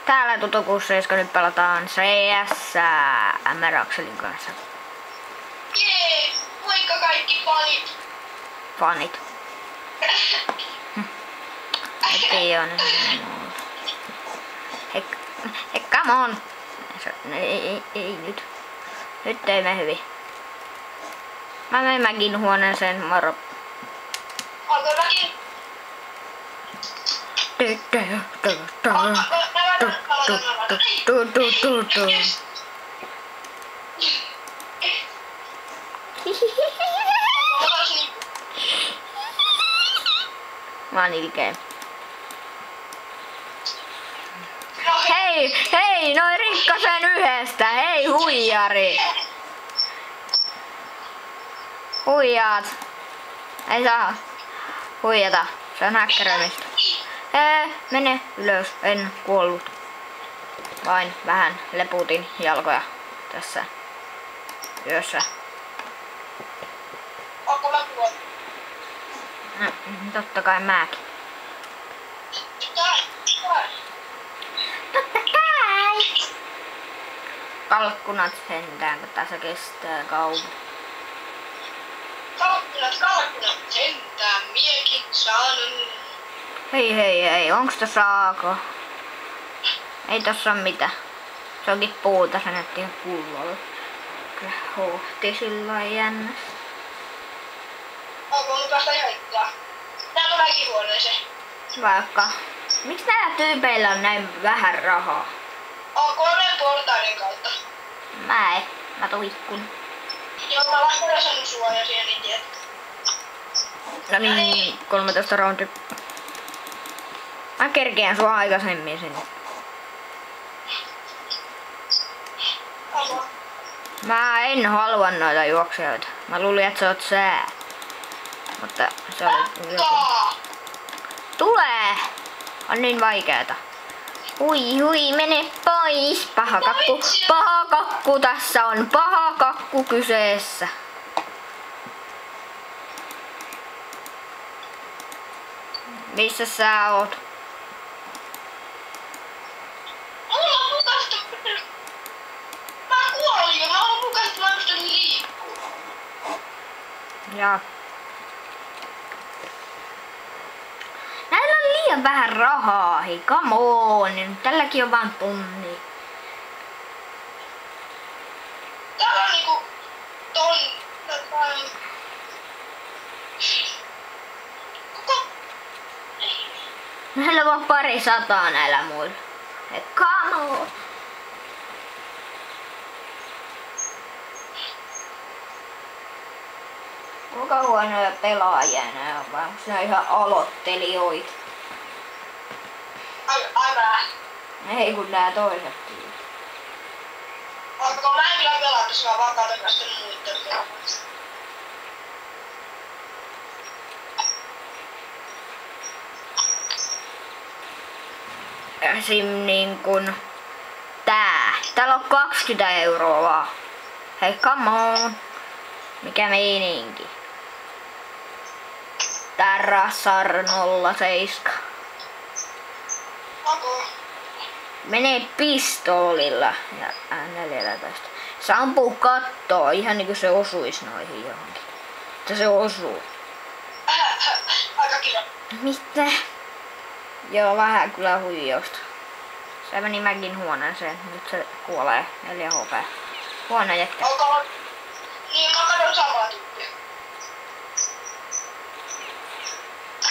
Täällä Tutokuussa, joska nyt pelataan CS M-Rakselin kanssa. Jee! Moikka kaikki fanit! Fanit. Ettei oo hei, come on! Ei nyt. Nyt ei mene hyvin. Mä menen mäkin huoneeseen, moro. Alkoi mäkin. Mä oon ilkeä. Hei, noin rikkasen yhdestä. Hei huijari. Huijaat. Ei saa huijata. Se on häkkäröimistä. Mene ylös. En kuollut. Vain vähän leputin jalkoja tässä yössä. Onko mä kuollut? Totta kai mäkin. Totta kai! Kalkkunat sentään, kun tässä kestää kauan. Kalkkunat sentään, miekin saanut. Hei, onks tossa aako? Ei tossa oo mitään. Se onkin puuta, se näytti ihan kuulolla. Kyllä hohti sillä jännä. Onko mun päästä jaittaa? Täällä on väki huoneeseen. Vaikka. Miksi näillä tyypeillä on näin vähän rahaa? Onko kolmen portaiden kautta? Mä tuikkun. Joo, mä lasken sanun suojasia, niin tiedät. No niin, 13 roundia. Mä kerkeän sua aikaisemmin sinne. Halua. Mä en halua noita juoksijoita. Mä luulin, että sä oot sää. Mutta se oli joku. Tulee! On niin vaikeeta. Hui, mene pois! Paha kakku tässä on. Paha kakku kyseessä. Missä sä oot? Mä kuolin jo. Mä oon mukaisesti, mä pystyn liikkuu. Ja. Näillä on liian vähän rahaa, hei, come on. Tälläkin on vaan tonni. Täällä on niinku Näillä on vaan pari sataa näillä muilla. Hei, come on. Kuinka huonoja pelaajia nää on, vai onks nää ihan aloittelijoita? Ai mä. Ei kun nää toisetkin. Onko mä en kyllä pelaa, jos mä vaan katon kanssa muitten pelaamista. Esim niin kun tää. Täällä on 20 euroa vaan. Hei, come on. Mikä meininki? Terrassar 07. Onko? Menee pistoolilla ja N14. Se ampuu kattoo ihan niinku se osuis noihin johonkin. Että se osuu. Aika kiva. Mitä? Joo, vähän kyllä huijausta. Se meni mäkin huoneeseen. Nyt se kuolee. 4 HP. Huono jätkä. Onko? Niin mä katson samaa tyyppiä.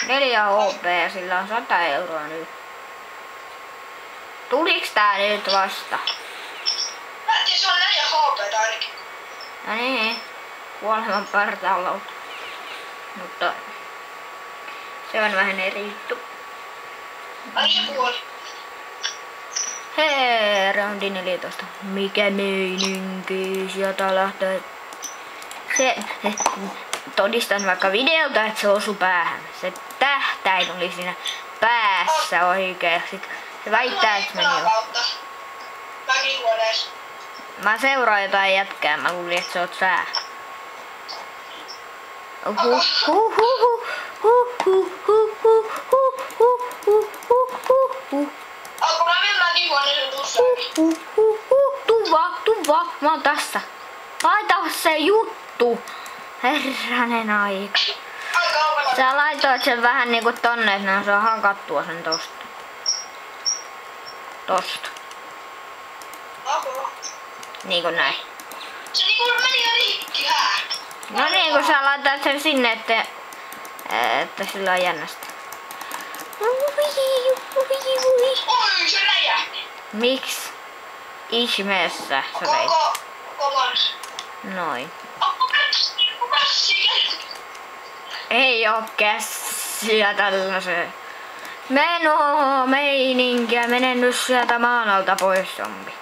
4 HP ja sillä on 100 euroa nyt. Tuliks tää nyt vasta? Mä en tiedä, se on 4 HP ainakin. No niin, kuoleman partaalla. Mutta se on vähän eri juttu. Ai se kuoli. Hei, roundi 14. Mikä meininki? Sieltä lähtee. Todistan vaikka videolta, että se osui päähän. Se tähtäin oli siinä päässä oikeesti. Se väittää, että meni jo. Mäkin huoneessa. Mä seuraan jotain jätkää. Mä luulin, että se oot sää. Onko mä vielä mäkin huoneeseen tuossa. Tuu vaan. Mä oon tässä. Laita se juttu. Herranen aika. Aika kaukana. Sä laitoit sen vähän niinku tonne, että ne saa hakattua sen tosta. Tosta. Apua. Niinku näin. Se niinku meni jo rikki, hää? No niin, kun sä laitat sen sinne, että sillä on jännästi. Oi, se räjähti. Miksi ihmeessä sä veit? Koko varsin. Noin. Onko käsiä? Ei oo käsiä tällaiseen. Meininkiä. Mene nyt sieltä maan alta pois, zombi.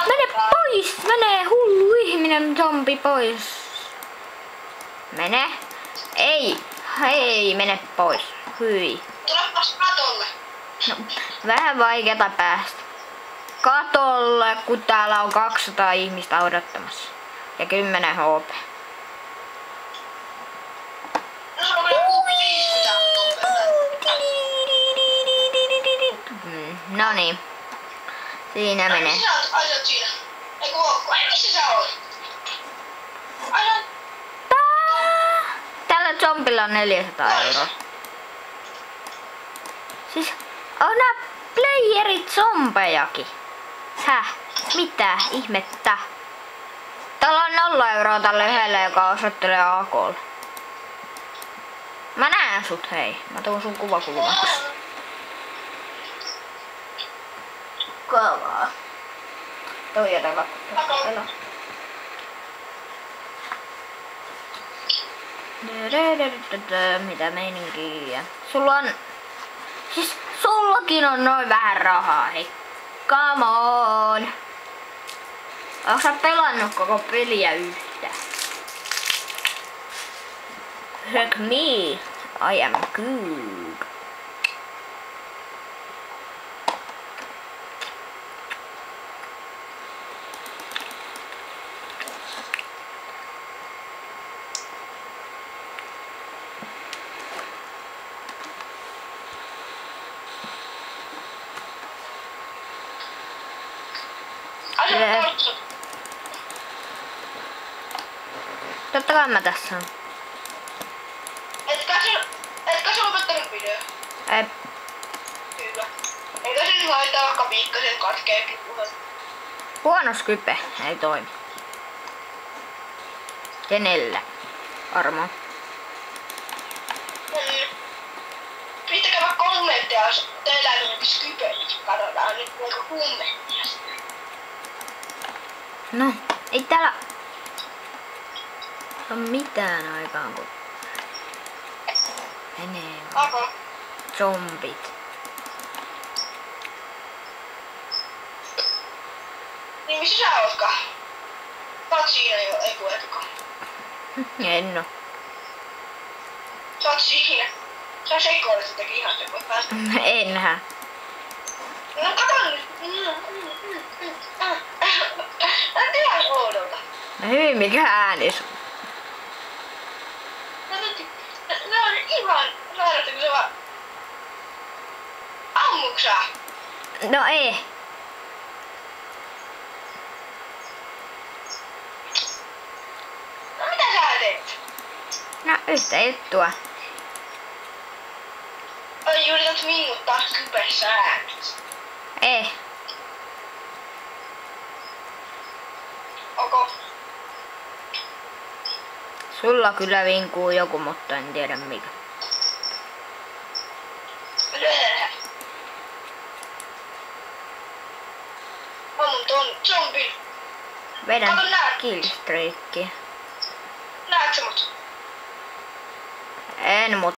Mene pois! Mene hullu ihminen zombi pois. Mene. Ei, mene pois. Hyi. Tulepas katolle. No, vähän vaikeata päästä. Katolle, kun täällä on 200 ihmistä odottamassa. Ja 10 HP. No se on kyllä 50. No niin. Siinä menee. Missä sä oot? Ai sä oot siinä. Ei kun ootko? Ai missä sä oot? Ai sä oot... Tällä zombilla on 400 €. Siis on nää playerit zombejakin. Häh? Mitä ihmettä? Täällä on 0 € tälle yhdelle, joka osoittelee AK:lle. Mä näen sut, hei. Mä tuun sun kuvakulmaksi. Kovaa. Toi jätä mitä meininkiä? Sullakin on noin vähän rahaa, hei. Come on. Onko sä pelannut koko peliä yhtään? Hug me. I am good. Totta kai mä tässä on. Etkä sä lopettanut video? Ei. Hyvä. Eikä sen laittaa vaikka viikkasen katkeekin puhelun. Huono Skype. Ei toimi. Kenellä? Armo. Pistäkää vaikka kommentteja, jos teillä on jokin Skype, niin katsotaan nyt kuinka kommenttia sitä. No, ei täällä on mitään aikaan kun menee zombit. Niin missä sä ootkaan? Sä oot siinä jo, ei kun etkä. En oo. Sä oot siinä. Sä sekoilet sitäkin ihan se, kun päästä. Enhän. No kato nyt. Tää on ihan oudolta. No hyvin, mikä ääni sun? Se on ihan sairasta, kun se vaan... Ammuksä? No ei. No mitä sä teet? No yhtä juttua. Yrität minkuttaa Skype-säännöt. Ei. Okay. Sulla kyllä vinkuu joku, mutta en tiedä mikä. Ammun ton zombin. Vedän Kato nää. killstreakkiä. Näetkö mut? En, mut